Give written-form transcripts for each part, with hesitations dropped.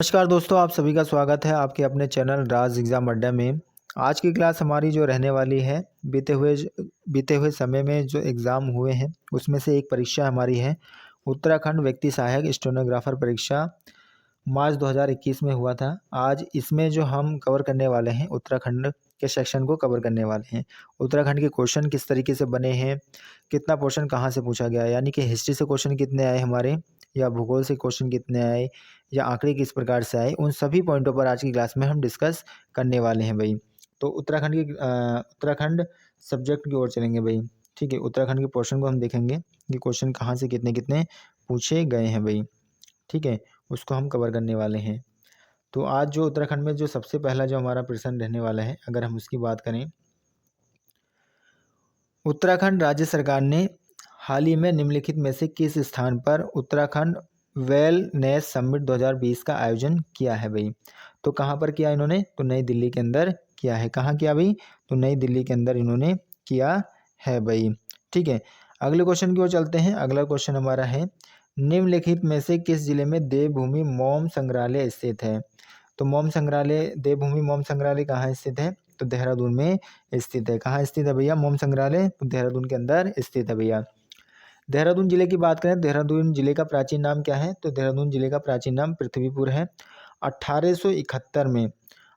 नमस्कार दोस्तों, आप सभी का स्वागत है आपके अपने चैनल राज एग्ज़ाम अड्डा में। आज की क्लास हमारी जो रहने वाली है, बीते हुए समय में जो एग्ज़ाम हुए हैं उसमें से एक परीक्षा हमारी है उत्तराखंड व्यक्ति सहायक स्टेनोग्राफर परीक्षा, मार्च 2021 में हुआ था। आज इसमें जो हम कवर करने वाले हैं उत्तराखंड के सेक्शन को कवर करने वाले हैं। उत्तराखंड के क्वेश्चन किस तरीके से बने हैं, कितना क्वेश्चन कहाँ से पूछा गया है, यानी कि हिस्ट्री से क्वेश्चन कितने आए हमारे, या भूगोल से क्वेश्चन कितने आए, या आंकड़े किस प्रकार से आए, उन सभी पॉइंटों पर आज की क्लास में हम डिस्कस करने वाले हैं भाई। तो उत्तराखंड सब्जेक्ट की ओर चलेंगे भाई। ठीक है, उत्तराखंड के क्वेश्चन को हम देखेंगे कि क्वेश्चन कहाँ से कितने कितने पूछे गए हैं भाई। ठीक है, उसको हम कवर करने वाले हैं। तो आज जो उत्तराखंड में जो सबसे पहला जो हमारा प्रश्न रहने वाला है, अगर हम उसकी बात करें, उत्तराखंड राज्य सरकार ने हाल ही में निम्नलिखित में से किस स्थान पर उत्तराखंड वेलनेस समिट 2020 का आयोजन किया है भाई। तो कहाँ पर किया इन्होंने, तो नई दिल्ली के अंदर किया है। कहाँ किया भाई, तो नई दिल्ली के अंदर इन्होंने किया है भाई। ठीक है, अगले क्वेश्चन की ओर चलते हैं। अगला क्वेश्चन हमारा है, निम्नलिखित में से किस जिले में देवभूमि मोम संग्रहालय स्थित है। तो देवभूमि मोम संग्रहालय कहाँ स्थित है, तो देहरादून में स्थित है। कहाँ स्थित है भैया मोम संग्रहालय, तो देहरादून के अंदर स्थित है भैया। देहरादून जिले की बात करें, देहरादून जिले का प्राचीन नाम क्या है, तो देहरादून जिले का प्राचीन नाम पृथ्वीपुर है। 1871 में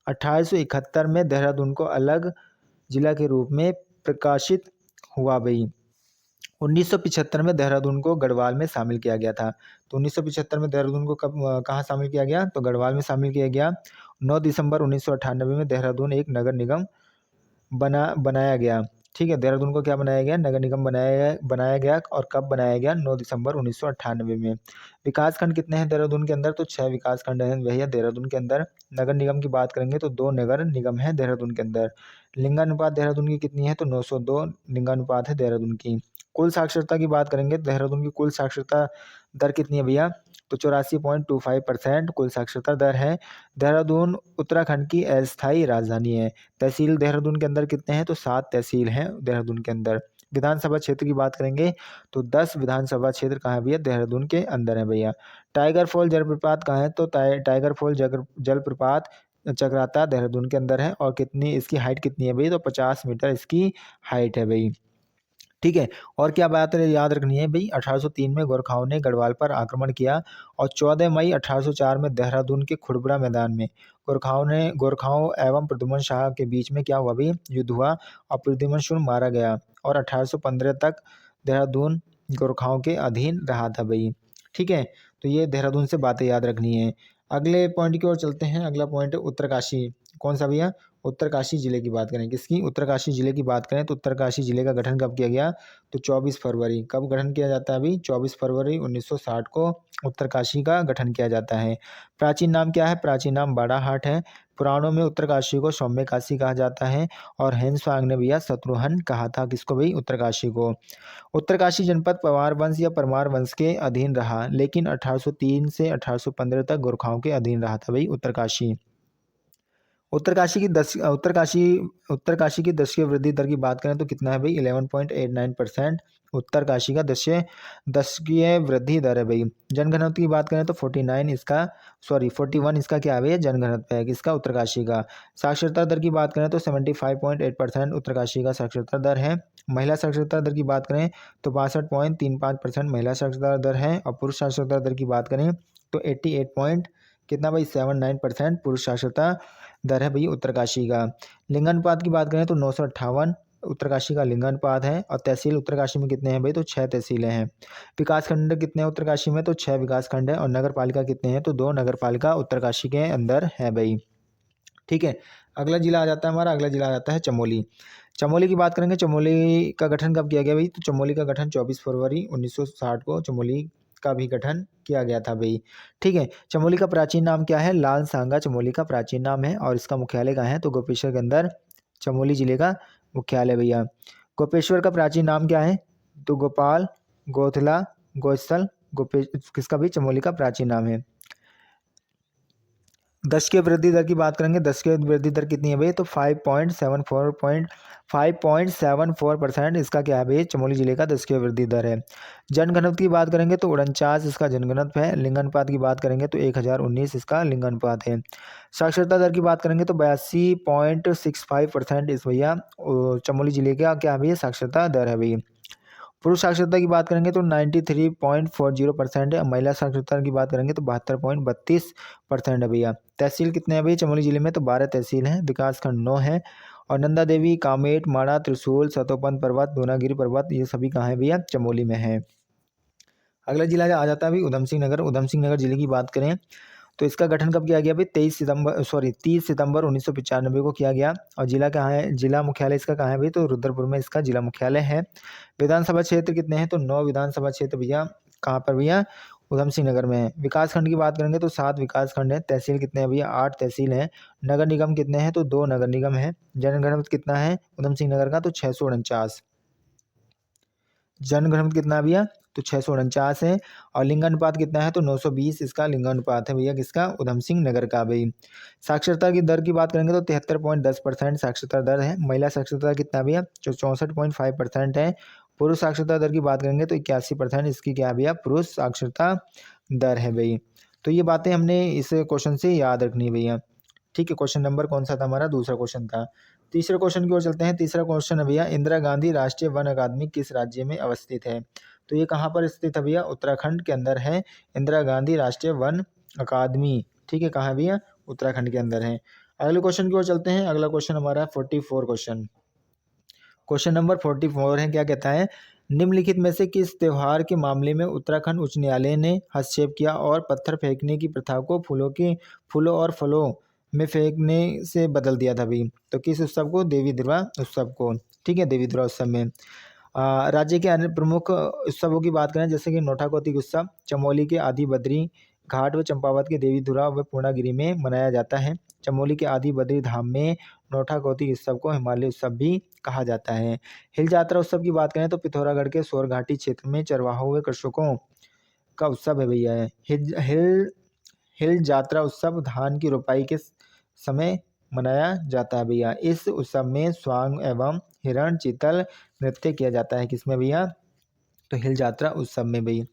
1871 में देहरादून को अलग जिला के रूप में प्रकाशित हुआ भाई। 1975 में देहरादून को गढ़वाल में शामिल किया गया था। तो 1975 में देहरादून को कहाँ शामिल किया गया, तो गढ़वाल में शामिल किया गया। 9 दिसंबर 1998 में देहरादून एक नगर निगम बनाया गया। ठीक है, देहरादून को क्या बनाया गया, नगर निगम बनाया गया। और कब बनाया गया, 9 दिसंबर 1998 में। विकास खंड कितने हैं देहरादून के अंदर, तो 6 विकास खंड हैं भैया देहरादून के अंदर। नगर निगम की बात करेंगे तो 2 नगर निगम है देहरादून के अंदर। लिंगानुपात देहरादून की कितनी है, तो 902 लिंगानुपात है देहरादून की। कुल साक्षरता की बात करेंगे, देहरादून की कुल साक्षरता दर कितनी है भैया, तो 84.25% कुल साक्षरता दर है। देहरादून उत्तराखंड की अस्थायी राजधानी है। तहसील देहरादून के अंदर कितने हैं, तो 7 तहसील हैं देहरादून के अंदर। विधानसभा क्षेत्र की बात करेंगे तो 10 विधानसभा क्षेत्र कहाँ है भैया, देहरादून के अंदर है भैया। टाइगर फॉल जलप्रपात कहाँ है, तो टाइगर फॉल जलप्रपात चक्राता देहरादून के अंदर है। और कितनी इसकी हाइट कितनी है भाई, तो 50 मीटर इसकी हाइट है भाई। ठीक है, और क्या बात है याद रखनी है भाई, 1803 में गोरखाओं ने गढ़वाल पर आक्रमण किया। और 14 मई 1804 में देहरादून के खुड़बुड़ा मैदान में गोरखाओं एवं प्रद्युमन शाह के बीच में क्या हुआ भाई, युद्ध हुआ। और प्रद्युमन शुर मारा गया। और 1815 तक देहरादून गोरखाओं के अधीन रहा था भाई। ठीक है, तो ये देहरादून से बातें याद रखनी है। अगले पॉइंट की ओर चलते हैं। अगला पॉइंट है उत्तरकाशी। कौन सा भैया, उत्तरकाशी जिले की बात करें, किसकी, उत्तरकाशी जिले की बात करें तो उत्तरकाशी जिले का गठन कब किया गया, तो 24 फरवरी। कब गठन किया जाता है अभी, 24 फरवरी 1960 को उत्तरकाशी का गठन किया जाता है। प्राचीन नाम क्या है, प्राचीन नाम बाड़ाहाट है। पुराणों में उत्तरकाशी को सौम्य काशी कहा जाता है। और हेमस्वांग ने भैया शत्रुहन कहा था, किसको भाई, उत्तरकाशी को। उत्तरकाशी जनपद पवार वंश या परमार वंश के अधीन रहा, लेकिन 1803 से 1815 तक गोरखाओं के अधीन रहा था भाई उत्तरकाशी। उत्तरकाशी की दशकीय वृद्धि दर की बात करें तो कितना है भाई, 11.89%। उत्तरकाशी का दशकीय वृद्धि दर है भाई। जनघनत्व की बात करें तो 41 इसका क्या है भैया, जनघनत्व है किसका, उत्तरकाशी का। साक्षरता दर की बात करें तो 75.8% उत्तरकाशी का साक्षरता दर है। महिला साक्षरता दर की बात करें तो 62.35% महिला साक्षरता दर है। और पुरुष साक्षरता दर की बात करें तो 88 कितना भाई, 79% पुरुष साक्षरता दर है भाई उत्तरकाशी का। लिंगानुपात की बात करें तो 958 उत्तरकाशी का लिंगानुपात है। और तहसील उत्तरकाशी में कितने हैं भाई, तो 6 तहसीलें हैं। विकास खंड कितने हैं उत्तरकाशी में, तो 6 विकास खंड है। और नगर पालिका कितने हैं, तो 2 नगर पालिका उत्तरकाशी के अंदर है भाई। ठीक है, अगला जिला आ जाता है हमारा, अगला जिला आ जाता है चमोली। चमोली की बात करेंगे, चमोली का गठन कब किया गया भाई, तो चमोली का गठन 24 फरवरी 1960 को चमोली का भी गठन किया गया था भाई। ठीक है, चमोली का प्राचीन नाम क्या है, लाल सांगा चमोली का प्राचीन नाम है। और इसका मुख्यालय कहाँ है, तो गोपेश्वर के अंदर चमोली जिले का मुख्यालय भैया। गोपेश्वर का प्राचीन नाम क्या है, तो गोपाल गोथला गोस्थल किसका भी चमोली का प्राचीन नाम है। दशकीय वृद्धि दर की बात करेंगे, दशकीय वृद्धि दर कितनी है भाई, तो 5.74% इसका क्या है भाई, चमोली जिले का दशकीय वृद्धि दर है। जनघनत्व की बात करेंगे तो 49 इसका जनघनत्व है। लिंगानुपात की बात करेंगे तो 1019 इसका लिंगानुपात है। साक्षरता दर की बात करेंगे तो 82.65% इस भैया चमोली जिले का क्या है भैया, साक्षरता दर है भैया। पुरुष साक्षरता की बात करेंगे तो 93.40% है। महिला साक्षरता की बात करेंगे तो 72.32% है भैया। तहसील कितने हैं भैया चमोली जिले में, तो 12 तहसील हैं। विकास खंड 9 है। और नंदा देवी, कामेट, माड़ा, त्रिशूल, सतोपंथ पर्वत, दोनागिरी पर्वत, ये सभी कहाँ है भैया, चमोली में है। अगला जिला आ जाता है भाई उधम सिंह नगर। उधम सिंह नगर जिले की बात करें तो इसका गठन कब किया गया भाई, 30 सितंबर 1995 को किया गया। और जिला कहाँ है, जिला मुख्यालय इसका कहाँ है भाई, तो रुद्रपुर में इसका जिला मुख्यालय है। विधानसभा क्षेत्र कितने हैं, तो 9 विधानसभा क्षेत्र भैया, कहाँ पर भैया, उधम सिंह नगर में है। विकास खंड की बात करेंगे तो 7 विकास खंड है। तहसील कितने हैं भैया, 8 तहसील हैं। नगर निगम कितने हैं, तो 2 नगर निगम है। जनगणना कितना है उधम सिंह नगर का, तो 649। जनघनत्व कितना है भैया, तो 649 है। और लिंगानुपात कितना है, तो 920 इसका लिंगानुपात है भैया, किसका, उधम सिंह नगर का भाई। साक्षरता की दर की बात करेंगे तो 73.10% साक्षरता दर है। महिला साक्षरता कितना है भैया, जो 64.5% है। पुरुष साक्षरता दर की बात करेंगे तो 81% इसकी क्या है भैया, पुरुष साक्षरता दर है भाई। तो ये बातें हमने इस क्वेश्चन से याद रखनी है भैया। ठीक है, क्वेश्चन नंबर कौन सा था हमारा, दूसरा क्वेश्चन था। तीसरे क्वेश्चन की ओर चलते हैं। तीसरा क्वेश्चन है भैया, इंदिरा गांधी राष्ट्रीय वन अकादमी किस राज्य में अवस्थित है, तो ये कहाँ पर स्थित है भैया, उत्तराखंड के अंदर है इंदिरा गांधी राष्ट्रीय वन अकादमी। ठीक है, कहाँ है भैया, उत्तराखंड के अंदर है। अगले क्वेश्चन की ओर चलते हैं। अगला क्वेश्चन हमारा है 44 क्वेश्चन। क्वेश्चन नंबर 44 है, क्या कहता है, निम्नलिखित में से किस त्योहार के मामले में उत्तराखंड उच्च न्यायालय ने हस्तक्षेप किया और पत्थर फेंकने की प्रथा को फूलों और फलों में फेंकने से बदल दिया था भी, तो किस उत्सव को, देवी दुर्गा उत्सव को। ठीक है, देवी दुर्गा उत्सव में राज्य के अन्य प्रमुख उत्सवों की बात करें जैसे कि नोटाकोती उत्सव चमोली के आदि बद्री घाट व चंपावत के देवी धुरा व पूर्णागिरी में मनाया जाता है। चमोली के आदि बद्री धाम में नोटाकोती उत्सव को हिमालय उत्सव भी कहा जाता है। हिल जात्रा उत्सव की बात करें तो पिथौरागढ़ के सोरघाटी क्षेत्र में चरवाहों व कृषकों का उत्सव है भैया है। हिल जात्रा उत्सव धान की रोपाई के समय मनाया जाता है भैया। इस उत्सव में स्वांग एवं हिरण चीतल नृत्य किया जाता है, किसमें भैया, तो हिल जात्रा उत्सव में भैया।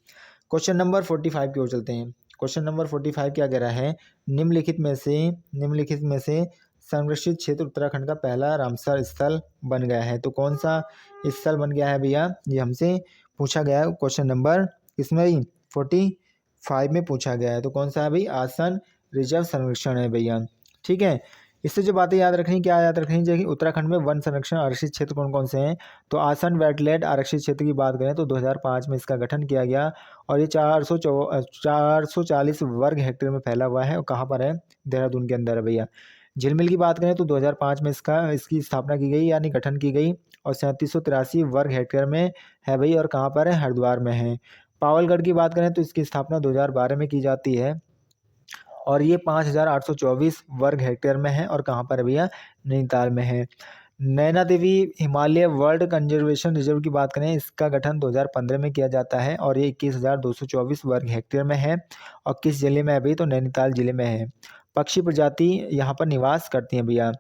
क्वेश्चन नंबर 45 की ओर चलते हैं। क्वेश्चन नंबर 45 क्या कह रहा है, निम्नलिखित में से संरक्षित क्षेत्र उत्तराखंड का पहला रामसर स्थल बन गया है, तो कौन सा स्थल बन गया है भैया, ये हमसे पूछा गया है क्वेश्चन नंबर इसमें ही 45 में पूछा गया है। तो कौन सा है भाई, आसन रिजर्व संरक्षण है भैया। ठीक है, इससे जो बातें याद रखनी, क्या याद रखनी चाहिए, कि उत्तराखंड में वन संरक्षण आरक्षित क्षेत्र कौन कौन से हैं, तो आसन वेटलैंड आरक्षित क्षेत्र की बात करें तो 2005 में इसका गठन किया गया। और ये 440 वर्ग हेक्टेयर में फैला हुआ है। और कहाँ पर है, देहरादून के अंदर है भैया। झिलमिल की बात करें तो 2005 में इसकी स्थापना की गई, यानी गठन की गई। और 3783 वर्ग हेक्टेयर में है भाई, और कहाँ पर है, हरिद्वार में है। पावलगढ़ की बात करें तो इसकी स्थापना 2012 में की जाती है, और ये 5824 वर्ग हेक्टेयर में है, और कहाँ पर है भैया, नैनीताल में है। Naina Devi Himalaya world conservation reserve की बात करें, इसका गठन 2015 में किया जाता है, और ये 21,224 वर्ग हेक्टेयर में है। और किस जिले में है भाई, तो नैनीताल जिले में है। पक्षी प्रजाति यहाँ पर निवास करती हैं भैया।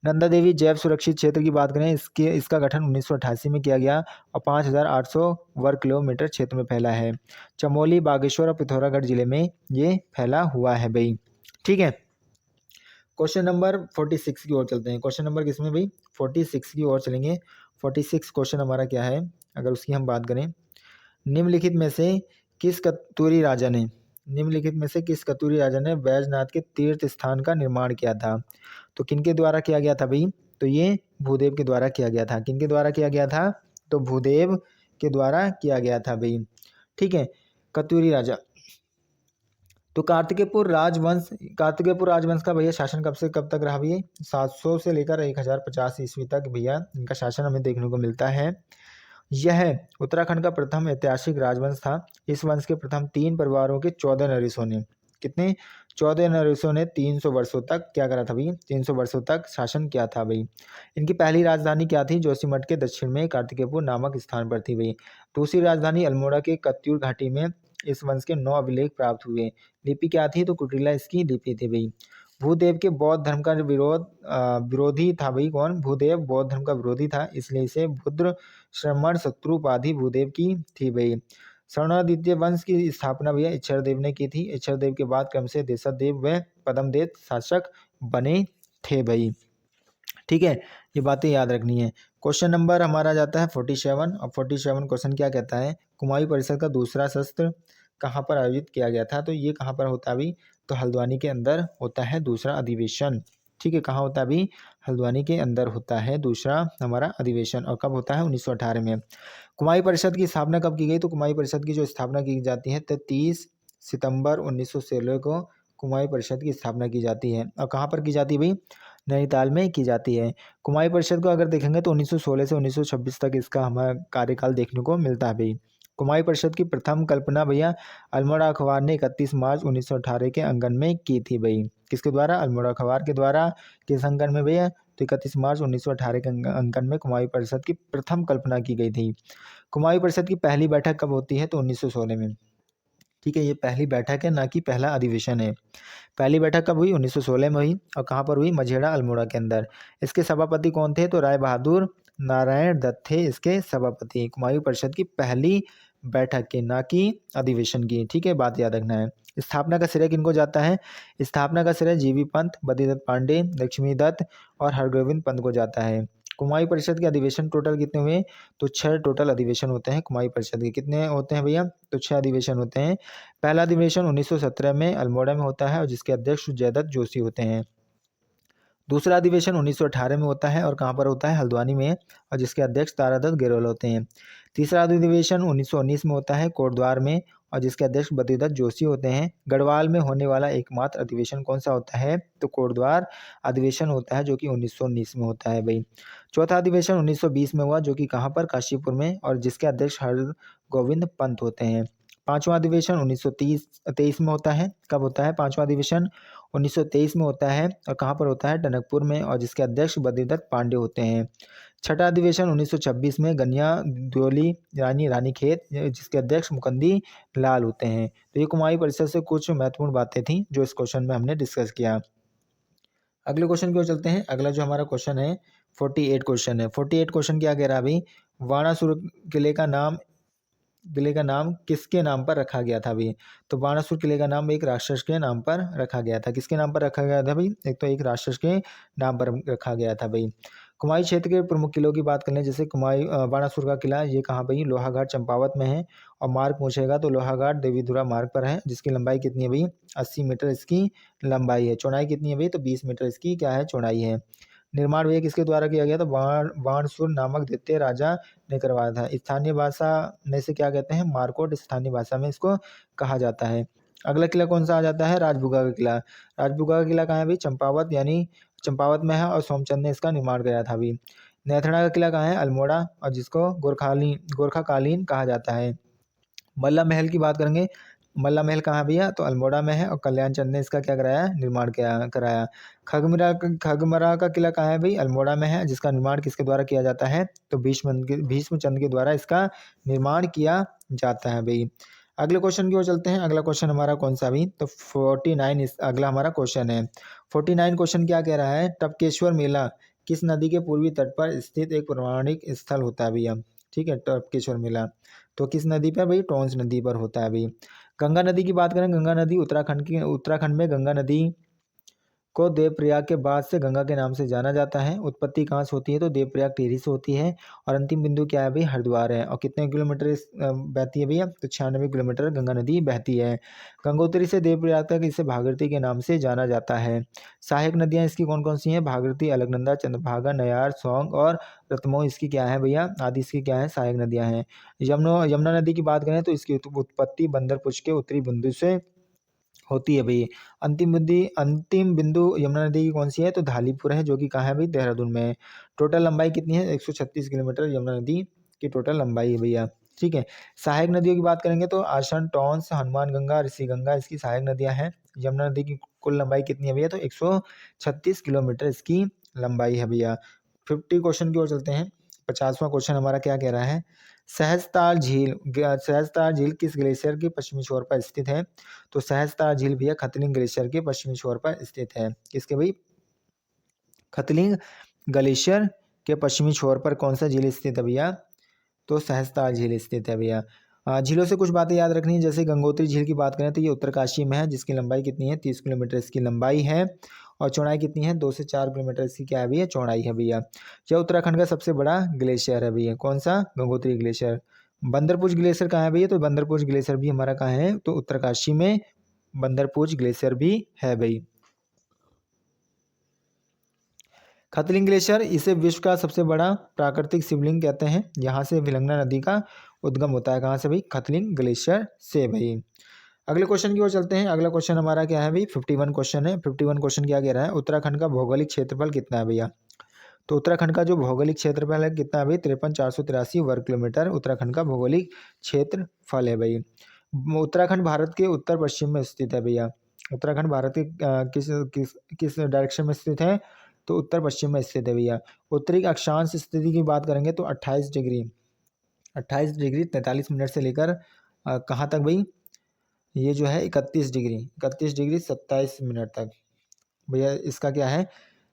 नंदा देवी जैव सुरक्षित क्षेत्र की बात करें, इसका गठन 1988 में किया गया, और 5800 वर्ग किलोमीटर क्षेत्र में फैला है। चमोली, बागेश्वर और पिथौरागढ़ जिले में ये फैला हुआ है भाई। ठीक है, क्वेश्चन नंबर 46 की ओर चलते हैं। क्वेश्चन नंबर किसमें भाई, 46 की ओर चलेंगे। 46 क्वेश्चन हमारा क्या है, अगर उसकी हम बात करें, निम्नलिखित में से किस कतूरी राजा ने बैजनाथ के तीर्थ स्थान का निर्माण किया था, तो किनके द्वारा किया गया था भाई, तो ये भूदेव के द्वारा किया गया था। किनके द्वारा किया गया था, तो भूदेव के द्वारा किया गया था भाई। ठीक है, कतूरी राजा। तो कार्तिकेयपुर राजवंश का भैया शासन कब से कब तक रहा भैया, 700 से लेकर 1050 ईस्वी तक भैया इनका शासन हमें देखने को मिलता है। यह उत्तराखंड का प्रथम ऐतिहासिक राजवंश था। इस वंश के प्रथम 3 परिवारों के 14 नरेशों ने, कितने, 14 नरेशों ने 300 वर्षों तक क्या करा था भाई, 300 वर्षों तक शासन किया था भाई। इनकी पहली राजधानी क्या थी, जोशीमठ के दक्षिण में कार्तिकेयपुर नामक स्थान पर थी भाई। दूसरी राजधानी अल्मोड़ा के कत्यूर घाटी में। इस वंश के 9 अभिलेख प्राप्त हुए। लिपि क्या थी, तो कुटिला इसकी लिपि थी भाई। भूदेव के बौद्ध धर्म का विरोधी था भाई कौन? भूदेव बौद्ध धर्म का विरोधी था, इसलिए इसे बुद्र श्रमण शत्रु उपाधि भूदेव की थी भाई। श्रवणादित्य वंश की स्थापना भैया इच्छरदेव ने की थी। इच्छरदेव के बाद क्रम से देशदेव व पद्मदेव शासक बने थे भाई। ठीक है, ये बातें याद रखनी है। क्वेश्चन नंबर हमारा जाता है 47 और 47 क्वेश्चन क्या कहता है? कुमाऊं परिषद का दूसरा सत्र कहाँ पर आयोजित किया गया था? तो ये कहाँ पर होता है अभी? तो हल्द्वानी के अंदर होता है दूसरा अधिवेशन। ठीक है, कहाँ होता है अभी? हल्द्वानी के अंदर होता है दूसरा हमारा अधिवेशन। और कब होता है? 1918 में। कुमाऊं परिषद की स्थापना कब की गई? तो कुमाऊं परिषद की जो स्थापना की जाती है 30 सितंबर 1916 को कुमाऊं परिषद की स्थापना की जाती है। और कहाँ पर की जाती है भाई? नैनीताल में की जाती है। कुमाऊं परिषद को अगर देखेंगे तो 1916 से 1926 तक इसका हमारा कार्यकाल देखने को मिलता है भाई। कुमाऊं परिषद की प्रथम कल्पना भैया अल्मोड़ा अखबार ने 31 मार्च 1918 के अंकन में की थी भाई। किसके द्वारा? अल्मोड़ा अखबार के द्वारा। किस अंकन में भैया? तो 31 मार्च 1918 के अंकन में कुमाऊं परिषद की प्रथम कल्पना की गई थी। कुमाऊं परिषद की पहली बैठक कब होती है? तो 1916 में। ठीक है, ये पहली बैठक है, ना कि पहला अधिवेशन है। पहली बैठक कब हुई? 1916 में हुई। और कहाँ पर हुई? मझेड़ा अल्मोड़ा के अंदर। इसके सभापति कौन थे? तो राय बहादुर नारायण दत्त थे इसके सभापति। कुमाऊं परिषद की पहली बैठक की, ना कि अधिवेशन की। ठीक है, बात याद रखना है। स्थापना का श्रेय किनको जाता है? स्थापना का श्रेय जीवी पंत, बद्रीदत्त पांडे, लक्ष्मी दत्त और हरगोविंद पंत को जाता है। कुमाऊं परिषद के अधिवेशन टोटल कितने हुए? तो 6 टोटल अधिवेशन होते हैं कुमाऊं परिषद के। कितने होते हैं भैया? तो 6 अधिवेशन होते हैं। पहला अधिवेशन 1917 में अल्मोड़ा में होता है और जिसके अध्यक्ष जयदत्त जोशी होते हैं। दूसरा अधिवेशन 1918 में होता है और कहाँ पर होता है? हल्द्वानी में, और जिसके अध्यक्ष तारादत्त गेरोल होते हैं। तीसरा अधिवेशन 1919 में होता है कोटद्वार में, और जिसके अध्यक्ष बद्रीदत्त जोशी होते हैं। गढ़वाल में होने वाला एकमात्र अधिवेशन कौन सा होता है? तो कोटद्वार अधिवेशन होता है, जो कि 1919 में होता है भाई। चौथा अधिवेशन 1920 में हुआ, जो कि कहाँ पर? काशीपुर में, और जिसके अध्यक्ष हरगोविंद पंत होते हैं। पांचवा अधिवेशन 1923 में होता है। कब होता है पांचवा अधिवेशन? 1923 में होता है, और कहाँ पर होता है? टनकपुर में, और जिसके अध्यक्ष बद्रीदत्त पांडे होते हैं। छठा अधिवेशन 1926 में गनिया द्योली रानीखेत, जिसके अध्यक्ष मुकंदी लाल होते हैं। तो ये कुमाऊं परिषद से कुछ महत्वपूर्ण बातें थी जो इस क्वेश्चन में हमने डिस्कस किया। अगले क्वेश्चन की ओर चलते हैं। अगला जो हमारा क्वेश्चन है 48 क्वेश्चन है। 48 क्वेश्चन क्या कह रहा है भाई? बाणासुर किले का नाम किसके नाम पर रखा गया था भाई? तो बाणासुर किले का नाम एक राक्षस के नाम पर रखा गया था। किसके नाम पर रखा गया था भाई? एक तो एक राक्षस के नाम पर रखा गया था भाई। कुमाऊं क्षेत्र के प्रमुख किलों की बात कर लें, जैसे बाणासुर का किला, ये कहाँ भाई? लोहाघाट चंपावत में है। और मार्ग पूछेगा तो लोहाघाट देवीधुरा मार्ग पर है, जिसकी लंबाई कितनी है भाई? 80 मीटर इसकी लंबाई है। चौड़ाई कितनी है भाई? तो 20 मीटर इसकी क्या है? चौड़ाई है। निर्माण भैया किसके द्वारा किया गया? तो बाणसुर नामक द्वितीय राजा ने करवाया था। स्थानीय भाषा में से क्या कहते हैं? मारकोट स्थानीय भाषा में इसको कहा जाता है। अगला किला कौन सा आ जाता है? राजभुगा का किला। राजभुगा का किला कहाँ है भाई? चंपावत, यानी चंपावत में है, और सोमचंद ने इसका निर्माण कराया था अभी। नैथड़ा का किला कहाँ है? अल्मोड़ा, और जिसको गोरखाकालीन कहा जाता है। मल्ला महल की बात करेंगे। मल्ला महल कहाँ है भैया? तो अल्मोड़ा में है, और कल्याण चंद ने इसका क्या कराया? निर्माण कराया। खगमरा का किला कहाँ है भाई? अल्मोड़ा में है, जिसका निर्माण किसके द्वारा किया जाता है? तो भीष्मचंद के द्वारा इसका निर्माण किया जाता है भाई। अगले क्वेश्चन की ओर चलते हैं। अगला क्वेश्चन हमारा कौन सा भी? तो 49 अगला हमारा क्वेश्चन है। 49 क्वेश्चन क्या कह रहा है? टपकेश्वर मेला किस नदी के पूर्वी तट पर स्थित एक पौराणिक स्थल होता है भैया? ठीक है, टपकेश्वर मेला तो किस नदी पर भाई? टोंस नदी पर होता है भाई। गंगा नदी की बात करें, गंगा नदी उत्तराखंड में गंगा नदी को देवप्रयाग के बाद से गंगा के नाम से जाना जाता है। उत्पत्ति कहाँ से होती है? तो देवप्रयाग टिहरी से होती है, और अंतिम बिंदु क्या है भाई? हरिद्वार है। और कितने किलोमीटर बहती है भैया? तो 96 किलोमीटर गंगा नदी बहती है। गंगोत्री से देवप्रयाग तक इसे भागीरथी के नाम से जाना जाता है। सहायक नदियाँ इसकी कौन कौन सी हैं? भागीरथी, अलकनंदा, चंद्रभागा, नयार, सौंग और रतमो इसकी क्या है भैया? आदि इसकी क्या है? सहायक नदियाँ हैं। यमुना नदी की बात करें तो इसकी उत्पत्ति बंदरपुर के उत्तरी बिंदु से होती है भाई। अंतिम बिंदु यमुना नदी की कौन सी है? तो धालीपुर है, जो कि कहाँ है भाई? देहरादून में। टोटल लंबाई कितनी है? 136 किलोमीटर यमुना नदी की टोटल लंबाई है भैया। ठीक है, सहायक नदियों की बात करेंगे तो आसन, टॉन्स, हनुमान गंगा, ऋषि गंगा इसकी सहायक नदियां हैं। यमुना नदी की कुल लंबाई कितनी है भैया? तो 136 किलोमीटर इसकी लंबाई है भैया। 50 क्वेश्चन की ओर चलते हैं। 50वां क्वेश्चन हमारा क्या कह रहा है? सहस्त्रताल झील किस ग्लेशियर के पश्चिमी छोर पर स्थित है? तो सहस्त्रताल झील भैया खतलिंग ग्लेशियर के पश्चिमी छोर पर स्थित है। किसके भाई? खतलिंग ग्लेशियर के पश्चिमी छोर पर कौन सा झील स्थित है भैया? तो सहस्त्रताल झील स्थित है भैया। झीलों से कुछ बातें याद रखनी है, जैसे गंगोत्री झील की बात करें तो ये उत्तरकाशी में है, जिसकी लंबाई कितनी है? 30 किलोमीटर इसकी लंबाई है। और चौड़ाई कितनी है? 2 से 4 किलोमीटर इसकी क्या है भैया? चौड़ाई है भैया। यह उत्तराखंड का सबसे बड़ा ग्लेशियर है भैया। कौन सा? गंगोत्री ग्लेशियर। बंदरपुर ग्लेशियर कहाँ है भैया? तो बंदरपुर ग्लेशियर भी हमारा कहाँ है? तो उत्तरकाशी में बंदरपुर ग्लेशियर भी है भाई। खतलिंग ग्लेशियर, इसे विश्व का सबसे बड़ा प्राकृतिक शिवलिंग कहते हैं। यहाँ से विलंगना नदी का उद्गम होता है। कहाँ से भाई? खतलिंग ग्लेशियर से भाई। अगले क्वेश्चन की ओर चलते हैं। अगला क्वेश्चन हमारा क्या है भाई? 51 क्वेश्चन है। 51 क्वेश्चन क्या कह रहा है? उत्तराखंड का भौगोलिक क्षेत्रफल कितना है भैया? तो उत्तराखंड का जो भौगोलिक क्षेत्रफल है कितना है भाई? 53,483 वर्ग किलोमीटर उत्तराखंड का भौगोलिक क्षेत्रफल है भाई। उत्तराखंड भारत के उत्तर पश्चिम में स्थित है भैया। उत्तराखंड भारत के किस किस किस डायरेक्शन में स्थित है? तो उत्तर पश्चिम में स्थित है भैया। उत्तरी अक्षांश स्थिति की बात करेंगे तो 28 डिग्री 43 मिनट से लेकर कहाँ तक भाई? ये जो है 31 डिग्री 27 मिनट तक भैया इसका क्या है?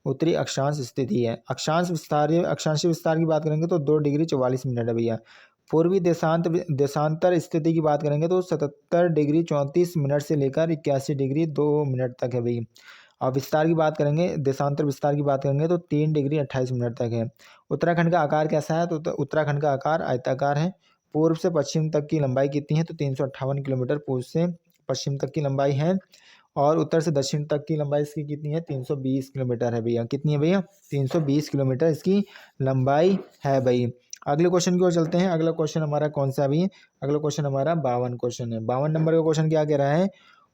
उत्तरी अक्षांश स्थिति है। अक्षांशीय विस्तार की बात करेंगे तो 2 डिग्री 44 मिनट है भैया। पूर्वी देशांतर स्थिति की बात करेंगे तो 77 डिग्री 34 मिनट से लेकर 81 डिग्री 2 मिनट तक है भाई। और विस्तार की बात करेंगे, देशांतर विस्तार की बात करेंगे तो 3 डिग्री 28 मिनट तक है। उत्तराखंड का आकार कैसा है? तो उत्तराखंड का आकार आयताकार है। पूर्व से पश्चिम तक की लंबाई कितनी है? तो 358 किलोमीटर पूर्व से पश्चिम तक की लंबाई है। और उत्तर से दक्षिण तक की लंबाई इसकी कितनी है? 320 किलोमीटर है भैया। कितनी है भैया? 320 किलोमीटर इसकी लंबाई है भाई। अगले क्वेश्चन की ओर चलते हैं। अगला क्वेश्चन हमारा कौन सा अभी? अगला क्वेश्चन हमारा 52 क्वेश्चन है। 52 नंबर का क्वेश्चन क्या कह रहा है?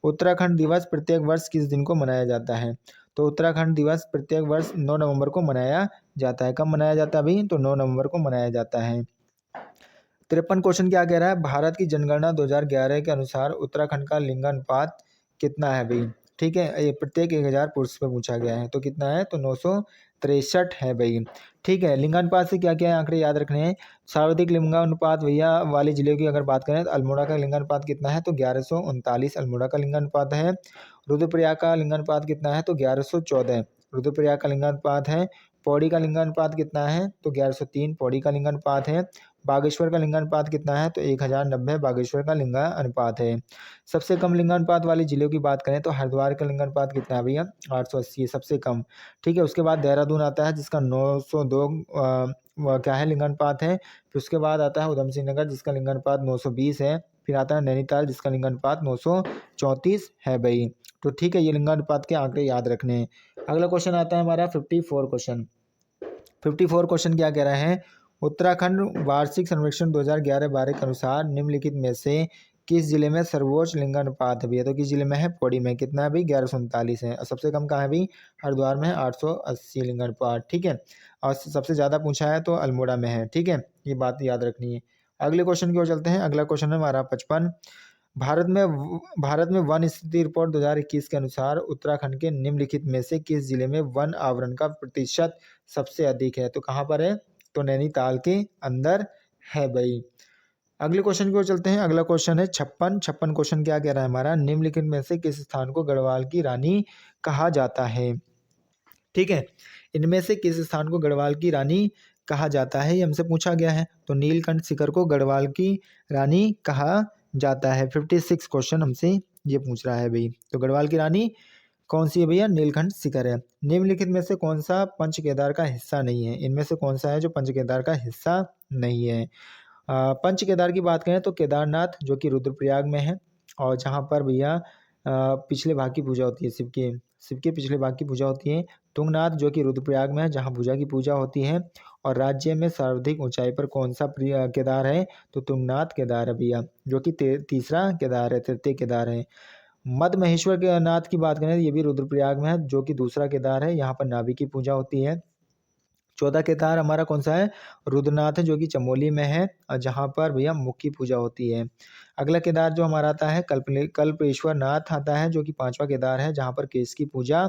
उत्तराखंड दिवस प्रत्येक वर्ष किस दिन को मनाया जाता है? तो उत्तराखंड दिवस प्रत्येक वर्ष 9 नवंबर को मनाया जाता है। कब मनाया जाता है भाई? तो 9 नवंबर को मनाया जाता है। 53 क्वेश्चन क्या कह रहा है? भारत की जनगणना 2011 के अनुसार उत्तराखंड का लिंगानुपात कितना है भाई? ठीक है, ये प्रत्येक 1000 पुरुष पे पूछा गया है। तो कितना है? तो 963 है भाई। ठीक है, लिंगानुपात से क्या क्या आंकड़े याद रखने हैं? सर्वाधिक लिंगानुपात भैया वाले जिले की अगर बात करें तो अल्मोड़ा का लिंगानुपात कितना है? तो 1139 अल्मोड़ा का लिंगानुपात है। रुद्रप्रयाग का लिंगानुपात कितना है? तो 1114 रुद्रप्रयाग का लिंगानुपात है। पौड़ी का लिंगानुपात कितना है? तो 1103 पौड़ी का लिंगानुपात है। बागेश्वर का लिंगानुपात कितना है? तो 1090 बागेश्वर का लिंगानुपात है। सबसे कम लिंगानुपात वाले जिलों की बात करें तो हरिद्वार का लिंगानुपात कितना है भैया? 880 सबसे कम। ठीक है, उसके बाद देहरादून आता है जिसका 902 क्या है? लिंगानुपात है। फिर उसके बाद आता है उधम सिंह नगर जिसका लिंगानुपात 920 है। फिर आता है नैनीताल जिसका लिंगानुपात 934 है भाई। तो ठीक है, ये लिंगानुपात के आंकड़े याद रखने हैं। अगला क्वेश्चन आता है हमारा 54 क्वेश्चन। 54 क्वेश्चन क्या कह रहा है? उत्तराखंड वार्षिक सर्वेक्षण 2011-12 के अनुसार निम्नलिखित में से किस जिले में सर्वोच्च लिंगानुपात है भैया? तो किस जिले में है? पौड़ी में। कितना है भाई? 1139 है। और सबसे कम कहाँ है भाई? हरिद्वार में है 880 लिंगानुपात। ठीक है, और सबसे ज़्यादा पूछा है तो अल्मोड़ा में है। ठीक है, ये बात याद रखनी है। अगले क्वेश्चन की ओर चलते हैं। अगला क्वेश्चन है हमारा 55। भारत में वन स्थिति रिपोर्ट 2021 के अनुसार उत्तराखंड के निम्नलिखित में से किस जिले में वन आवरण का प्रतिशत सबसे अधिक है? तो कहाँ पर है? तो नैनीताल के अंदर है भाई। अगले क्वेश्चन की ओर चलते हैं। अगला क्वेश्चन है 56 क्वेश्चन क्या कह रहा है हमारा? निम्नलिखित में से किस स्थान को गढ़वाल की रानी कहा जाता है? ठीक है, इनमें से किस स्थान को गढ़वाल की रानी कहा जाता है? ये हमसे पूछा गया है। तो नीलकंठ शिखर को गढ़वाल की रानी कहा जाता है। 56 क्वेश्चन हमसे ये पूछ रहा है भाई। तो गढ़वाल की रानी कौन सी है भैया? नीलकंठ शिखर है। निम्नलिखित में से कौन सा पंच केदार का हिस्सा नहीं है? इनमें से कौन सा है जो पंच केदार का हिस्सा नहीं है? पंच केदार की बात करें तो केदारनाथ जो कि रुद्रप्रयाग में है, और जहाँ पर भैया पिछले भाग की पूजा होती है, शिव के पिछले भाग की पूजा होती है। तुंगनाथ जो कि रुद्रप्रयाग में है जहाँ भुजा की पूजा होती है। और राज्य में सर्वाधिक ऊंचाई पर कौन सा केदार है? तो तुंगनाथ केदार है भैया, जो कि तीसरा केदार है, तृतीय केदार है। मद महेश्वर के नाथ की बात करें तो ये भी रुद्रप्रयाग में है, जो कि दूसरा केदार है। यहाँ पर नाभि की पूजा होती है। 14 केदार हमारा कौन सा है? रुद्रनाथ है, जो कि चमोली में है, और जहाँ पर भैया मुख की पूजा होती है। अगला केदार जो हमारा आता है कल्पेश्वर नाथ आता है, जो कि 5वां केदार है, जहाँ पर केश की पूजा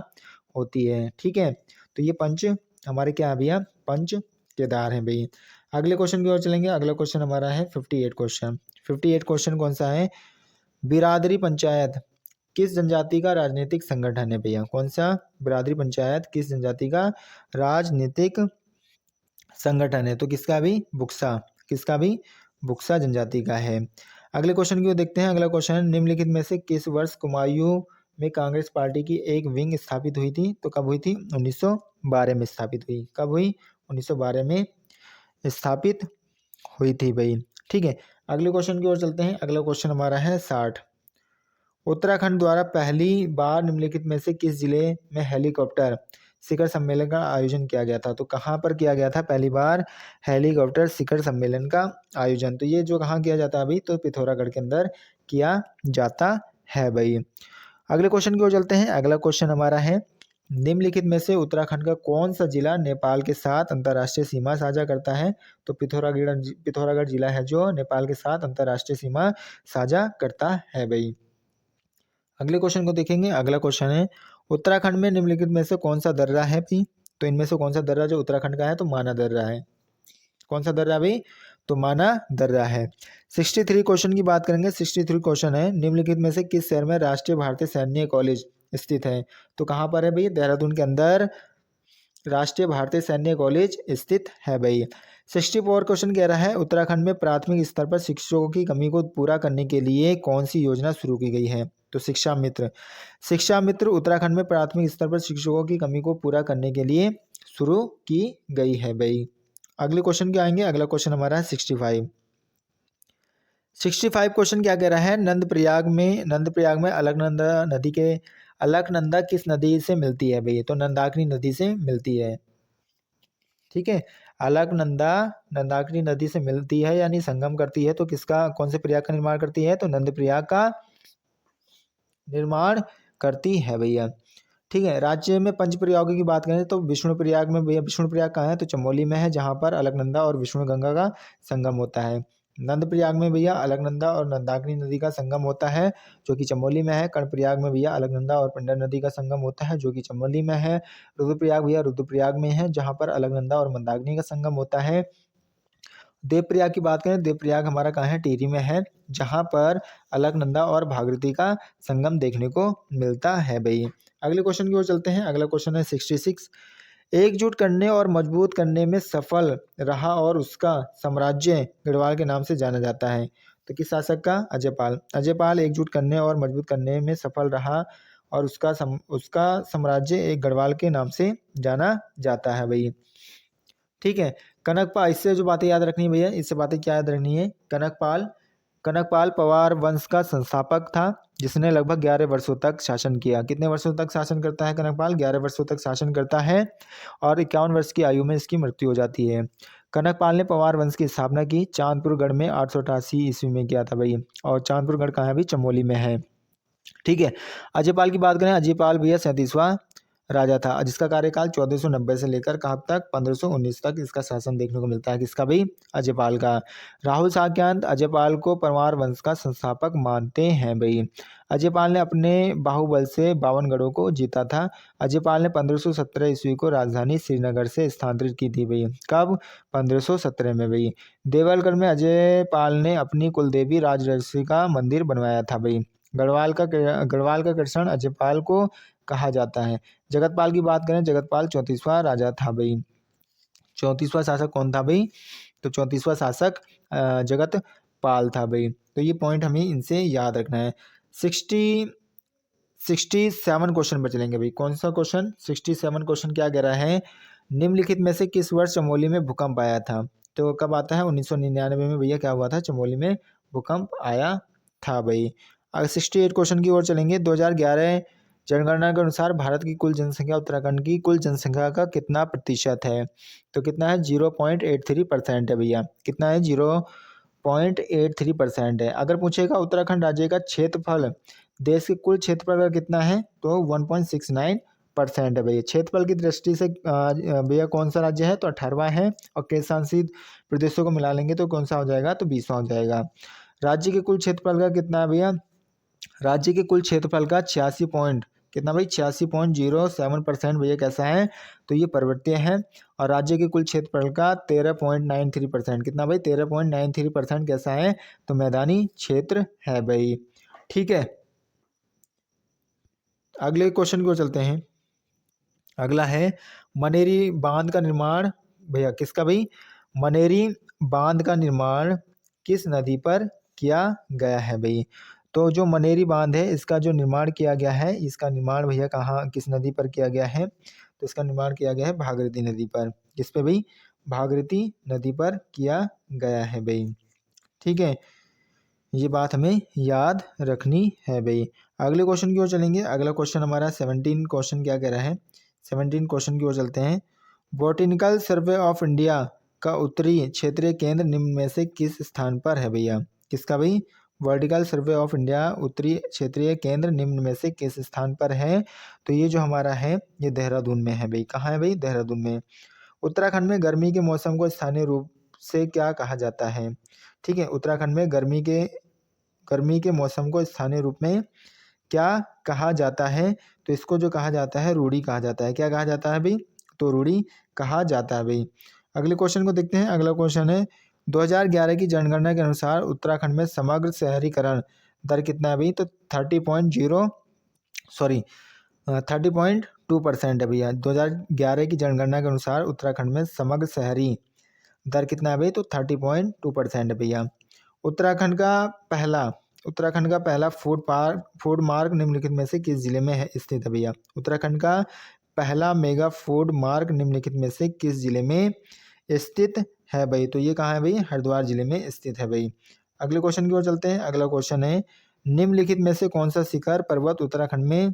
होती है। ठीक है, तो ये पंच हमारे क्या है भैया? पंच केदार हैं भाई। अगले क्वेश्चन की ओर चलेंगे। अगला क्वेश्चन हमारा है 58 क्वेश्चन। 58 क्वेश्चन कौन सा है? बिरादरी पंचायत किस जनजाति का राजनीतिक संगठन है भैया? कौन सा? बिरादरी पंचायत किस जनजाति का राजनीतिक संगठन है? तो किसका भी? बुक्सा। किसका भी? बुक्सा जनजाति का है। अगले क्वेश्चन की ओर देखते हैं। अगला क्वेश्चन, निम्नलिखित में से किस वर्ष कुमायूं में कांग्रेस पार्टी की एक विंग स्थापित हुई थी? तो कब हुई थी? 1912 में स्थापित हुई। कब हुई? 1912 में स्थापित हुई थी भाई। ठीक है, अगले क्वेश्चन की ओर चलते हैं। अगला क्वेश्चन हमारा है 60। उत्तराखंड द्वारा पहली बार निम्नलिखित में से किस जिले में हेलीकॉप्टर शिखर सम्मेलन का आयोजन किया गया था? तो कहाँ पर किया गया था पहली बार हेलीकॉप्टर शिखर सम्मेलन का आयोजन? तो ये जो कहाँ किया जाता है अभी? तो पिथौरागढ़ के अंदर किया जाता है भाई। अगले क्वेश्चन की ओर चलते हैं। अगला क्वेश्चन हमारा है, निम्नलिखित में से उत्तराखंड का कौन सा जिला नेपाल के साथ अंतर्राष्ट्रीय सीमा साझा करता है? तो पिथौरागढ़ जिला है जो नेपाल के साथ अंतर्राष्ट्रीय सीमा साझा करता है भाई। अगले क्वेश्चन को देखेंगे। अगला क्वेश्चन है, उत्तराखंड में निम्नलिखित में से कौन सा दर्रा है भाई? तो इनमें से कौन सा दर्रा जो उत्तराखंड का है? तो माना दर्रा है। कौन सा दर्रा भाई? तो माना दर्रा है। 63 क्वेश्चन की बात करेंगे। 63 क्वेश्चन है, निम्नलिखित में से किस शहर में राष्ट्रीय भारतीय सैन्य कॉलेज स्थित है? तो कहाँ पर है भाई? देहरादून के अंदर राष्ट्रीय भारतीय सैन्य कॉलेज स्थित है भाई। 64 क्वेश्चन कह रहा है, उत्तराखंड में प्राथमिक स्तर पर शिक्षकों की कमी को पूरा करने के लिए कौन सी योजना शुरू की गई है? तो शिक्षा मित्र। शिक्षा मित्र उत्तराखंड में प्राथमिक स्तर पर शिक्षकों की कमी को पूरा करने के लिए शुरू की गई है भाई। अगले क्वेश्चन क्या आएंगे? अगला क्वेश्चन हमारा है 65। 65 क्वेश्चन क्या कह रहा है, नंदप्रयाग में अलकनंदा किस नदी से मिलती है भाई? तो नंदाकिनी नदी से मिलती है। ठीक है, अलकनंदा नंदाकिनी नदी से मिलती है यानी संगम करती है। तो किसका, कौन से प्रयाग का निर्माण करती है? तो नंदप्रयाग का निर्माण करती है भैया। ठीक है, राज्य में पंच प्रयागों की बात करें तो विष्णु प्रयाग में भैया, विष्णु प्रयाग कहाँ है? तो चमोली में है, जहाँ पर अलकनंदा और विष्णु गंगा का संगम होता है। नंद प्रयाग में भैया अलकनंदा और नंदाकिनी नदी का संगम होता है जो कि चमोली में है। कर्ण प्रयाग में भैया अलकनंदा और पिंडर नदी का संगम होता है जो कि चमोली में है। रुद्रप्रयाग भैया रुद्रप्रयाग में है, जहाँ पर अलकनंदा और मंदाकिनी का संगम होता है। देवप्रयाग की बात करें, देवप्रयाग हमारा कहाँ है? टिहरी में है, जहाँ पर अलकनंदा और भागीरथी का संगम देखने को मिलता है भाई। अगले क्वेश्चन की ओर चलते हैं। अगला क्वेश्चन है 66। एकजुट करने और मजबूत करने में सफल रहा और उसका साम्राज्य गढ़वाल के नाम से जाना जाता है। तो किस शासक का? अजयपाल। अजयपाल एकजुट करने और मजबूत करने में सफल रहा और उसका साम्राज्य एक गढ़वाल के नाम से जाना जाता है भाई। ठीक है, कनकपाल, इससे जो बातें याद रखनी है भैया, इससे बातें क्या याद रखनी है? कनकपाल पवार वंश का संस्थापक था जिसने लगभग 11 वर्षों तक शासन किया। कितने वर्षों तक शासन करता है कनकपाल? 11 वर्षों तक शासन करता है और 51 वर्ष की आयु में इसकी मृत्यु हो जाती है। कनकपाल ने पवार वंश की स्थापना की चांदपुर गढ़ में 888 ईस्वी में किया था भाई, और चांदपुर गढ़ कहाँ है? अभी चमोली में है। ठीक है, अजयपाल की बात करें, अजयपाल भैया 37वां राजा था जिसका कार्यकाल 1490 से लेकर कब तक? 1519 तक इसका शासन देखने को मिलता है। किसका भाई? अजयपाल का। राहुल साक्यांत अजयपाल को परमार वंश का संस्थापक मानते हैं भाई। अजयपाल ने अपने बाहुबल से 52 गढ़ों को जीता था। अजयपाल ने 1517 ईस्वी को राजधानी श्रीनगर से स्थानांतरित की थी भाई। कब? 1517 में भाई। देवलगढ़ में अजयपाल ने अपनी कुलदेवी राजर्षि का मंदिर बनवाया था भाई। गढ़वाल का कृष्ण अजयपाल को कहा जाता है। जगतपाल की बात करें, जगतपाल 34वां राजा था भाई। 34वां शासक कौन था भाई? तो 34वां शासक जगतपाल था भाई। तो ये पॉइंट हमें इनसे याद रखना है। 67 क्वेश्चन पर चलेंगे भाई। कौन सा क्वेश्चन? 67 क्वेश्चन क्या कह रहा है, निम्नलिखित में से किस वर्ष चमोली में भूकंप आया था? तो कब आता है? 1999 में भैया क्या हुआ था? चमोली में भूकंप आया था भाई। अगर 68 क्वेश्चन की ओर चलेंगे, 2011 जनगणना के अनुसार भारत की कुल जनसंख्या उत्तराखंड की कुल जनसंख्या का कितना प्रतिशत है? तो कितना है? 0.83% है भैया। कितना है? 0.83% है। अगर पूछेगा उत्तराखंड राज्य का क्षेत्रफल देश के कुल क्षेत्रफल का कितना है? तो 1.69% है भैया। क्षेत्रफल की दृष्टि से भैया कौन सा राज्य है? तो 18वां है, और केंद्र शासित प्रदेशों को मिला लेंगे तो कौन सा हो जाएगा? तो 20वां हो जाएगा। राज्य के कुल क्षेत्रफल का कितना है भैया? राज्य के कुल क्षेत्रफल का 86 पॉइंट कितना भाई 86.07% भैया कैसा है, तो ये पर्वतीय है। और राज्य के कुल क्षेत्रफल का 13.93%, कितना भाई 13.93% कैसा है, तो मैदानी क्षेत्र है भाई। ठीक है, अगले क्वेश्चन की ओर चलते हैं। अगला है मनेरी बांध का निर्माण, भैया किसका भाई, मनेरी बांध का निर्माण किस नदी पर किया गया है भाई। तो जो मनेरी बांध है इसका जो निर्माण किया गया है, इसका निर्माण भैया कहाँ किस नदी पर किया गया है, तो इसका निर्माण किया गया है भागीरथी नदी पर। किस पे भाई, भागीरथी नदी पर किया गया है भाई। ठीक है, ये बात हमें याद रखनी है भाई। अगले क्वेश्चन की ओर चलेंगे। अगला क्वेश्चन हमारा 17 क्वेश्चन क्या कह रहा है, 17 क्वेश्चन की ओर चलते हैं। बॉटनिकल सर्वे ऑफ इंडिया का उत्तरी क्षेत्रीय केंद्र निम्न में से किस स्थान पर है भैया, किसका भाई, वर्टिकल सर्वे ऑफ इंडिया उत्तरी क्षेत्रीय केंद्र निम्न में से किस स्थान पर है, तो ये जो हमारा है ये देहरादून में है भाई। कहाँ है भाई, देहरादून में। उत्तराखंड में गर्मी के मौसम को स्थानीय रूप से क्या कहा जाता है। ठीक है, उत्तराखंड में गर्मी के मौसम को स्थानीय रूप में क्या कहा जाता है, तो इसको जो कहा जाता है रूढ़ी कहा जाता है। क्या कहा जाता है भाई, तो रूढ़ी कहा जाता है भाई। अगले क्वेश्चन को देखते हैं। अगला क्वेश्चन है 2011 की जनगणना के अनुसार उत्तराखंड में समग्र शहरीकरण दर कितना है भाई, तो 30.2% है भैया। 2011 की जनगणना के अनुसार उत्तराखंड में समग्र शहरी दर कितना है भाई, तो 30.2% है भैया। उत्तराखंड का पहला फूड मार्ग निम्नलिखित में से किस जिले में है स्थित है भैया। उत्तराखंड का पहला मेगा फूड मार्ग निम्नलिखित में से किस जिले में स्थित है भाई, तो ये कहाँ है भाई, हरिद्वार जिले में स्थित है भाई। अगले क्वेश्चन की ओर चलते हैं। अगला क्वेश्चन है निम्नलिखित में से कौन सा शिखर पर्वत उत्तराखंड में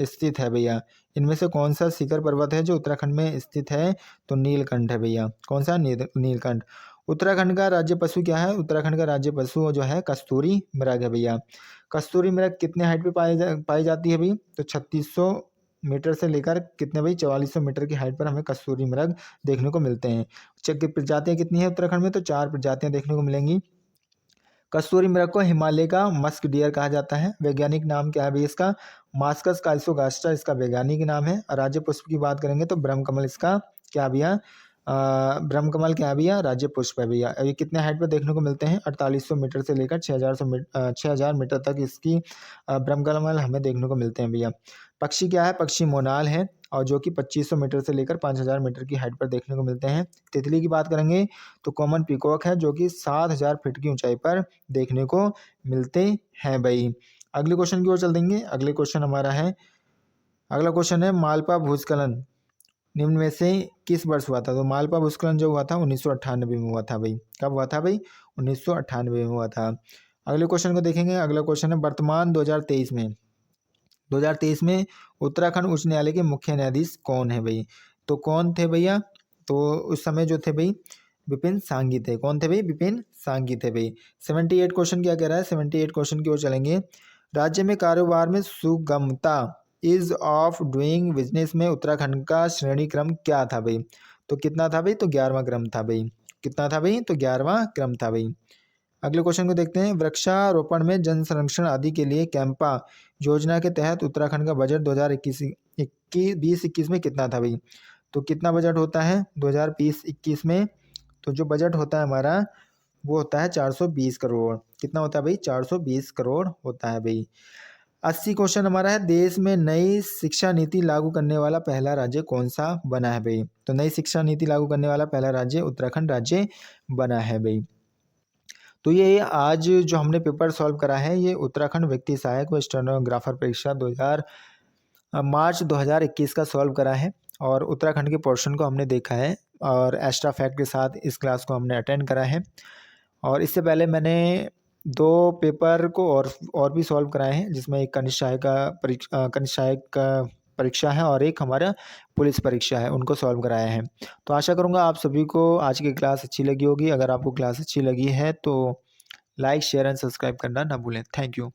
स्थित है भैया। इनमें से कौन सा शिखर पर्वत है जो उत्तराखंड में स्थित है, तो नीलकंठ है भैया। कौन सा, नीलकंठ। उत्तराखंड का राज्य पशु क्या है, उत्तराखंड का राज्य पशु जो है कस्तूरी मृग है भैया। कस्तूरी मृग कितने हाइट पे पाई जाती है भाई, तो 3600 मीटर से लेकर कितने भाई 4400 मीटर की हाइट पर हमें कस्तूरी मृग देखने को मिलते हैं। प्रजातियां कितनी है उत्तराखंड में, तो 4 प्रजातियां देखने को मिलेंगी। कस्तूरी मृग को हिमालय का मस्क डियर कहा जाता है। वैज्ञानिक नाम क्या है भाई इसका, मास्कस काइसोगास्ट्रा इसका वैज्ञानिक नाम है। और राज्य पुष्प की बात करेंगे तो ब्रह्मकमल इसका क्या भैया, ब्रह्मकमल क्या भैया, राज्य पुष्प है भैया। ये कितने हाइट पर देखने को मिलते हैं, 4800 मीटर से लेकर 6000 मीटर तक इसकी ब्रह्मकमल हमें देखने को मिलते हैं भैया। पक्षी क्या है, पक्षी मोनाल है, और जो कि 2500 मीटर से लेकर 5000 मीटर की हाइट पर देखने को मिलते हैं। तितली की बात करेंगे तो कॉमन पीकॉक है, जो कि 7000 फीट की ऊंचाई पर देखने को मिलते हैं भाई। अगले क्वेश्चन की ओर चल देंगे। अगले क्वेश्चन हमारा है, अगला क्वेश्चन है मालपा भूस्खलन निम्न में से किस वर्ष हुआ था, तो मालपा भूस्खलन जो हुआ था 1998 में हुआ था भाई। कब हुआ था भाई, 1998 में हुआ था। अगले क्वेश्चन को देखेंगे। अगला क्वेश्चन है वर्तमान 2023 में उत्तराखंड उच्च न्यायालय के मुख्य न्यायाधीश कौन है भाई, तो कौन थे भैया, तो उस समय जो थे भाई विपिन सांघी थे। कौन थे भाई, विपिन सांघी थे भाई। 78 क्वेश्चन क्या कह रहा है, 78 क्वेश्चन की ओर चलेंगे। राज्य में कारोबार में सुगमता इज ऑफ डूइंग बिजनेस में उत्तराखंड का श्रेणी क्रम क्या था भाई, तो कितना था भाई, तो 11वां क्रम था भाई। कितना था भाई, तो 11वां क्रम था भाई। अगले क्वेश्चन को देखते हैं। वृक्षारोपण में जन संरक्षण आदि के लिए कैंपा योजना के तहत उत्तराखंड का बजट 2021 में कितना था भाई, तो कितना बजट होता है 2020-21 में, तो जो बजट होता है हमारा वो होता है 420 करोड़। कितना होता है भाई, 420 करोड़ होता है भाई। 80 क्वेश्चन हमारा है, देश में नई शिक्षा नीति लागू करने वाला पहला राज्य कौन सा बना है भाई, तो नई शिक्षा नीति लागू करने वाला पहला राज्य उत्तराखंड राज्य बना है भाई। तो ये आज जो हमने पेपर सॉल्व करा है ये उत्तराखंड व्यक्ति सहायक व स्टेनोग्राफर परीक्षा मार्च 2021 का सॉल्व करा है, और उत्तराखंड के पोर्शन को हमने देखा है, और एक्स्ट्रा फैक्ट के साथ इस क्लास को हमने अटेंड करा है। और इससे पहले मैंने 2 पेपर को और भी सॉल्व कराए हैं, जिसमें एक कनिष्ठ सहायक का परीक्षा है और एक हमारा पुलिस परीक्षा है, उनको सॉल्व कराया है। तो आशा करूँगा आप सभी को आज की क्लास अच्छी लगी होगी। अगर आपको क्लास अच्छी लगी है तो लाइक शेयर एंड सब्सक्राइब करना ना भूलें। Thank you.